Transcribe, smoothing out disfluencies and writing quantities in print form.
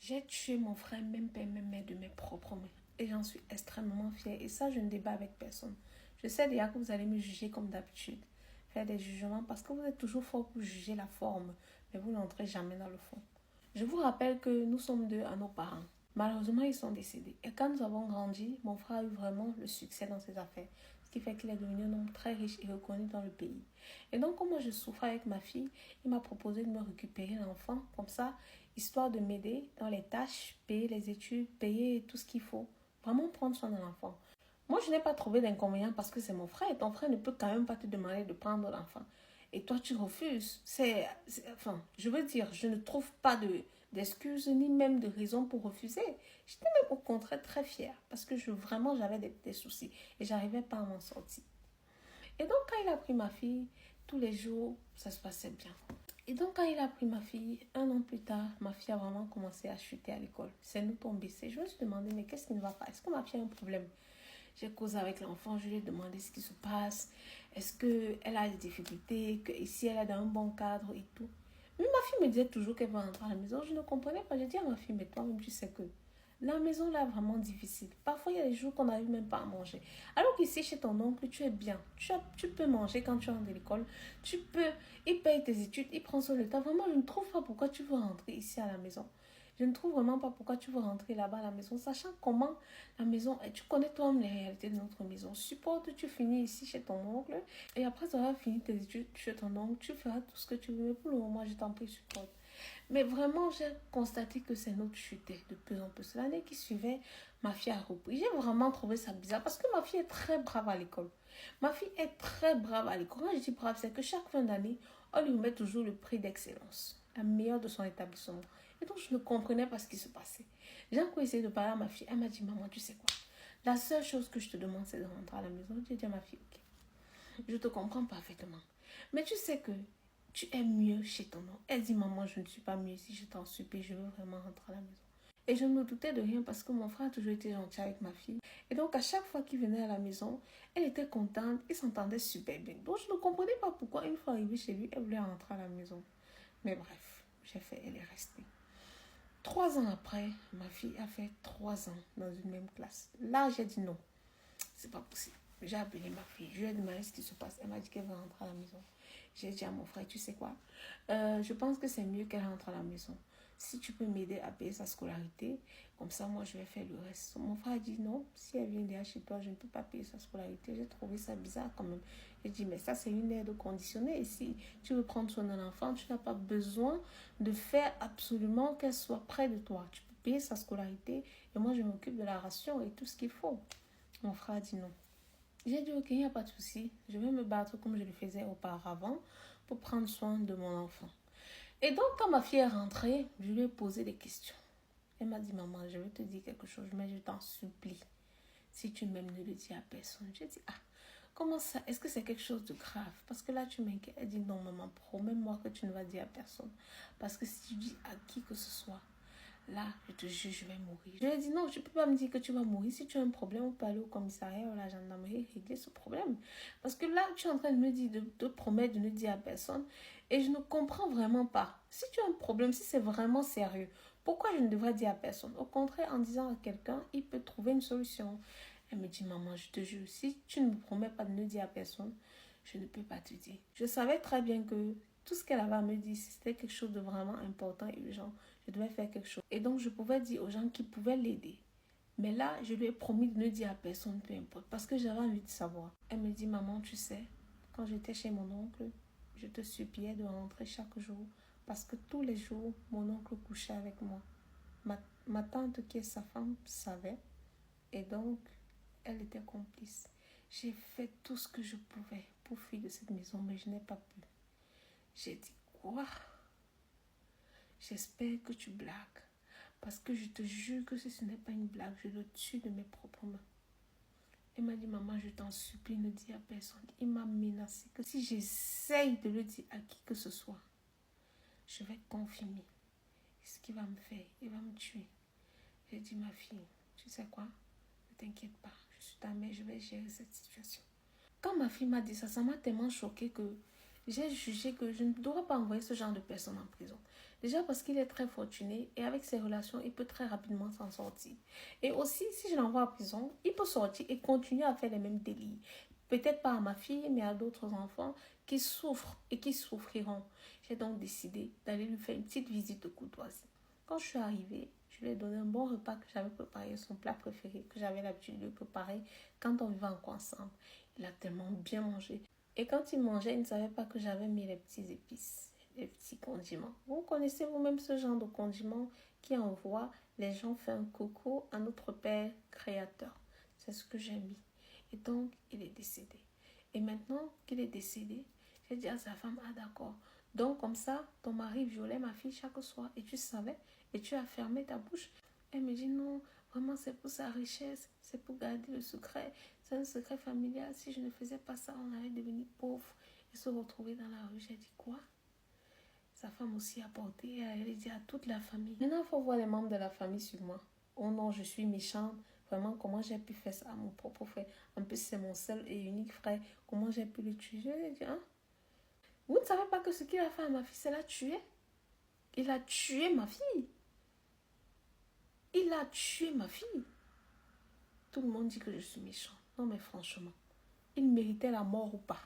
J'ai tué mon frère, même père, même mère de mes propres mains. Et j'en suis extrêmement fière. Et ça, je ne débat avec personne. Je sais déjà que vous allez me juger comme d'habitude. Faire des jugements parce que vous êtes toujours fort pour juger la forme. Mais vous n'entrez jamais dans le fond. Je vous rappelle que nous sommes deux à nos parents. Malheureusement, ils sont décédés. Et quand nous avons grandi, mon frère a eu vraiment le succès dans ses affaires. Ce qui fait qu'il est devenu un homme très riche et reconnu dans le pays. Et donc, comme moi je souffrais avec ma fille, il m'a proposé de me récupérer l'enfant. Comme ça, histoire de m'aider dans les tâches, payer les études, payer tout ce qu'il faut. Vraiment prendre soin de l'enfant. Moi, je n'ai pas trouvé d'inconvénient parce que c'est mon frère. Et ton frère ne peut quand même pas te demander de prendre l'enfant. Et toi, tu refuses. Enfin, je veux dire, je ne trouve pas d'excuses ni même de raison pour refuser. J'étais même au contraire très fière parce que vraiment, j'avais des soucis et j'arrivais pas à m'en sortir. Et donc, quand il a pris ma fille, tous les jours, ça se passait bien. Et donc, quand il a pris ma fille, 1 an plus tard, ma fille a vraiment commencé à chuter à l'école. C'est nous tombé. Je me suis demandé, mais qu'est-ce qui ne va pas? Est-ce que ma fille a un problème? J'ai causé avec l'enfant, je lui ai demandé ce qui se passe. Est-ce qu'elle a des difficultés? Que ici, elle est dans un bon cadre et tout. Mais ma fille me disait toujours qu'elle va rentrer à la maison. Je ne comprenais pas. J'ai dit à ma fille, mais toi-même, tu sais que la maison là est vraiment difficile. Parfois, il y a des jours qu'on n'arrive même pas à manger. Alors qu'ici, chez ton oncle, tu es bien. Tu peux manger quand tu rentres de l'école. Il paye tes études, il prend soin de toi. Vraiment, je ne trouve pas pourquoi tu veux rentrer ici à la maison. Je ne trouve vraiment pas pourquoi tu veux rentrer là-bas à la maison, sachant comment la maison est. Tu connais toi-même les réalités de notre maison. Supporte, tu finis ici chez ton oncle. Et après avoir fini tes études chez ton oncle, tu feras tout ce que tu veux. Mais pour le moment, je t'en prie, supporte. Mais vraiment, j'ai constaté que ces notes chutaient de plus en plus. L'année qui suivait, ma fille a repris. J'ai vraiment trouvé ça bizarre parce que ma fille est très brave à l'école. Ma fille est très brave à l'école. Quand je dis brave, c'est que chaque fin d'année, on lui met toujours le prix d'excellence, la meilleure de son établissement. Et donc, je ne comprenais pas ce qui se passait. J'ai encore essayé de parler à ma fille. Elle m'a dit, maman, tu sais quoi? La seule chose que je te demande, c'est de rentrer à la maison. J'ai dit à ma fille, ok, je te comprends parfaitement. Mais tu sais que tu es mieux chez ton oncle. Elle dit, maman, je ne suis pas mieux ici, je t'en supplie, je veux vraiment rentrer à la maison. Et je ne me doutais de rien parce que mon frère a toujours été gentil avec ma fille. Et donc, à chaque fois qu'il venait à la maison, elle était contente, il s'entendait super bien. Donc, je ne comprenais pas pourquoi, une fois arrivée chez lui, elle voulait rentrer à la maison. Mais bref, j'ai fait, elle est restée. 3 ans après, ma fille a fait 3 ans dans une même classe. Là, j'ai dit non, c'est pas possible. J'ai appelé ma fille, je lui ai demandé ce qui se passe. Elle m'a dit qu'elle va rentrer à la maison. J'ai dit à mon frère, tu sais quoi, je pense que c'est mieux qu'elle rentre à la maison. Si tu peux m'aider à payer sa scolarité, comme ça, moi, je vais faire le reste. Mon frère a dit non, si elle vient derrière chez toi, je ne peux pas payer sa scolarité. J'ai trouvé ça bizarre quand même. J'ai dit, mais ça, c'est une aide conditionnée. Et si tu veux prendre soin d'un enfant, tu n'as pas besoin de faire absolument qu'elle soit près de toi. Tu peux payer sa scolarité et moi, je m'occupe de la ration et tout ce qu'il faut. Mon frère a dit non. J'ai dit, ok, il n'y a pas de souci. Je vais me battre comme je le faisais auparavant pour prendre soin de mon enfant. Et donc, quand ma fille est rentrée, je lui ai posé des questions. Elle m'a dit, maman, je vais te dire quelque chose, mais je t'en supplie. Si tu m'aimes, ne le dis à personne. J'ai dit, ah, comment ça? Est-ce que c'est quelque chose de grave? Parce que là, tu m'inquiètes. Elle dit, non, maman, promets-moi que tu ne vas dire à personne. Parce que si tu dis à qui que ce soit, là, je te jure, je vais mourir. Je lui ai dit, non, tu ne peux pas me dire que tu vas mourir. Si tu as un problème, on peut aller au commissariat ou à la gendarmerie et régler ce problème. Parce que là, tu es en train de me dire, de promettre de ne dire à personne. Et je ne comprends vraiment pas. Si tu as un problème, si c'est vraiment sérieux, pourquoi je ne devrais dire à personne? Au contraire, en disant à quelqu'un, il peut trouver une solution. Elle me dit, maman, je te jure, si tu ne me promets pas de ne dire à personne, je ne peux pas te dire. Je savais très bien que tout ce qu'elle avait à me dire, si c'était quelque chose de vraiment important et urgent, je devais faire quelque chose. Et donc, je pouvais dire aux gens qui pouvaient l'aider. Mais là, je lui ai promis de ne dire à personne, peu importe, parce que j'avais envie de savoir. Elle me dit, maman, tu sais, quand j'étais chez mon oncle, je te suppliais de rentrer chaque jour, parce que tous les jours, mon oncle couchait avec moi. Ma tante, qui est sa femme, savait, et donc, elle était complice. J'ai fait tout ce que je pouvais pour fuir de cette maison, mais je n'ai pas pu. J'ai dit, quoi? J'espère que tu blagues. Parce que je te jure que si ce n'est pas une blague, je le tue de mes propres mains. Elle m'a dit, maman, je t'en supplie, ne dis à personne. Il m'a menacé que si j'essaye de le dire à qui que ce soit, je vais confirmer. Ce qu'il va me faire, il va me tuer. J'ai dit, ma fille, tu sais quoi? Ne t'inquiète pas, je suis ta mère, je vais gérer cette situation. Quand ma fille m'a dit ça, ça m'a tellement choquée que j'ai jugé que je ne dois pas envoyer ce genre de personne en prison. Déjà parce qu'il est très fortuné et avec ses relations, il peut très rapidement s'en sortir. Et aussi, si je l'envoie en prison, il peut sortir et continuer à faire les mêmes délits. Peut-être pas à ma fille, mais à d'autres enfants qui souffrent et qui souffriront. J'ai donc décidé d'aller lui faire une petite visite de courtoisie. Quand je suis arrivée, je lui ai donné un bon repas que j'avais préparé, son plat préféré, que j'avais l'habitude de préparer quand on vivait encore ensemble. Il a tellement bien mangé. Et quand il mangeait, il ne savait pas que j'avais mis les petits épices, les petits condiments. Vous connaissez vous-même ce genre de condiments qui envoie les gens faire un coucou à notre Père Créateur. C'est ce que j'ai mis. Et donc, il est décédé. Et maintenant qu'il est décédé, j'ai dit à sa femme, ah d'accord. Donc, comme ça, ton mari violait ma fille chaque soir et tu savais et tu as fermé ta bouche. Elle me dit, non, vraiment, c'est pour sa richesse, c'est pour garder le secret. C'est un secret familial. Si je ne faisais pas ça, on allait devenir pauvre et se retrouver dans la rue. J'ai dit, quoi? Sa femme aussi a porté, elle a dit à toute la famille. Maintenant, il faut voir les membres de la famille sur moi. Oh non, je suis méchante. Vraiment, comment j'ai pu faire ça à mon propre frère? En plus, c'est mon seul et unique frère. Comment j'ai pu le tuer? Je lui ai dit, hein? Vous ne savez pas que ce qu'il a fait à ma fille, c'est la tuer? Il a tué ma fille. Il a tué ma fille. Tout le monde dit que je suis méchante. Non, mais franchement, il méritait la mort ou pas?